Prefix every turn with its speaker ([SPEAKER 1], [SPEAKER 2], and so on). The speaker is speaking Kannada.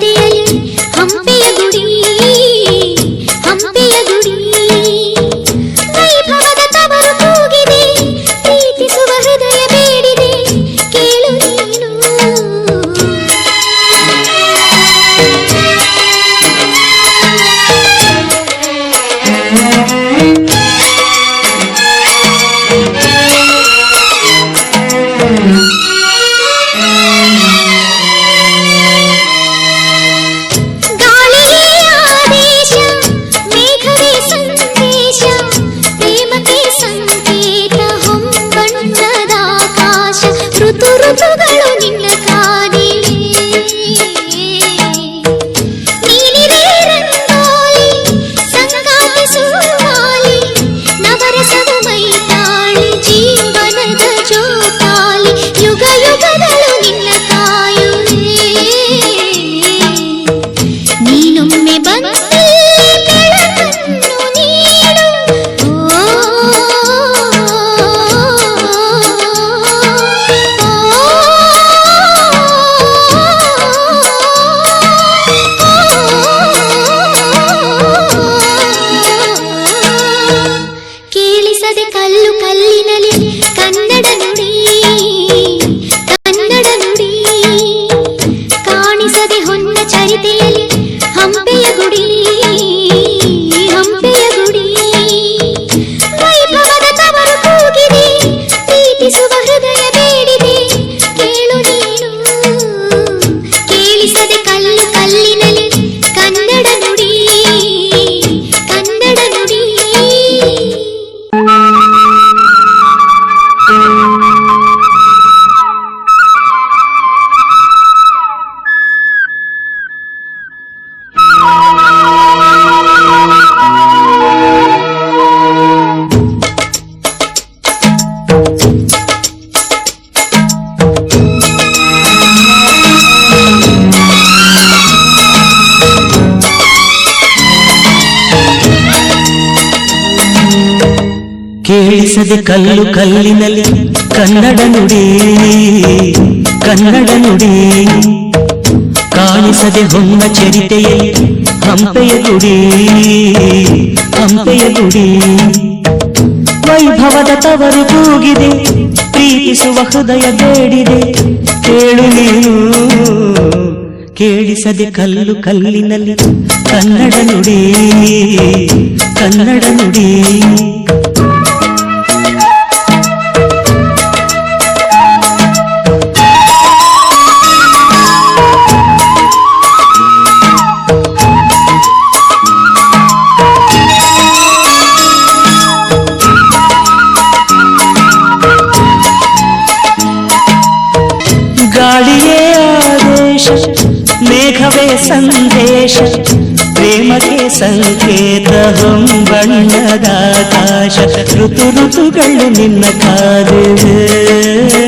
[SPEAKER 1] ಚರಿತೆಯಲ್ಲಿ ಹಂಪೆಯ ಗುಡಿ ಹಂಪೆಯ ಗುಡಿ ವೈಭವದ ತವರು ಕೂಗಿದೆ ಪ್ರೀತಿಸುವ ಹೃದಯ ಬೇಡಿದೆ ಕೇಳು ನೀನು ಋತುಗಳು ನಿನ್ನ ಕಾದಿವೆ ನೀನಿರೇ ರಂಗೋಲಿ ಸಂಗಾತಿ ಸುವಾಲಿ ನವರಸದ ಮೈತಾಳಿ ಜೀವನದ ಜೋಕಾಲಿ ಯುಗ ಯುಗಗಳು ನಿನ್ನ ಕಾಯುವೆ ನೀನೊಮ್ಮೆ ಬಂದು ಕಲ್ಲು ಕಲ್ಲಿನಲ್ಲಿ ಕನ್ನಡ ನುಡಿ ಕನ್ನಡ ನುಡಿ ಕಾಣಿಸದೆ ಹೊನ್ನ ಚರಿತೆಯಲ್ಲಿ ಹಂಪೆಯ ಗುಡಿ ಹಂಪೆಯ ಗುಡಿ ವೈಭವದ ತವರು ಕೂಗಿದೆ ಪ್ರೀತಿಸುವ ಹೃದಯ ಬೇಡಿದೆ ಕೇಳು ನೀನು ಕೇಳಿಸದೆ ಕಲ್ಲು ಕಲ್ಲಿನಲ್ಲಿ ಕನ್ನಡ ನುಡಿ ಕನ್ನಡ ನುಡಿ
[SPEAKER 2] ಕೇಳಿಸದೆ ಕಲ್ಲು ಕಲ್ಲಿನಲ್ಲಿ ಕನ್ನಡ ನುಡಿ ಕನ್ನಡ ನುಡಿ ಕಾಣಿಸದೆ ಹೊನ್ನ ಚರಿತೆಯಲ್ಲಿ ಹಂಪೆಯ ಗುಡಿ ಹಂಪೆಯ ಗುಡಿ ವೈಭವದ ತವರು ಕೂಗಿದೆ ಪ್ರೀತಿಸುವ ಹೃದಯ ಬೇಡಿದೆ ಕೇಳು ನೀನು ಕೇಳಿಸದೆ ಕಲ್ಲು ಕಲ್ಲಿನಲ್ಲಿ ಕನ್ನಡ ನುಡಿ ಕನ್ನಡ ನುಡಿ ಗಾಳಿಯೇ ಆದೇಶ ಮೇಘವೇ ಸಂದೇಶ ಪ್ರೇಮಕ್ಕೆ ಸಂಕೇತ ಹೊಂಬಣ್ಣದ ಆಕಾಶ ಋತುಗಳು ನಿನ್ನ ಕಾದಿವೆ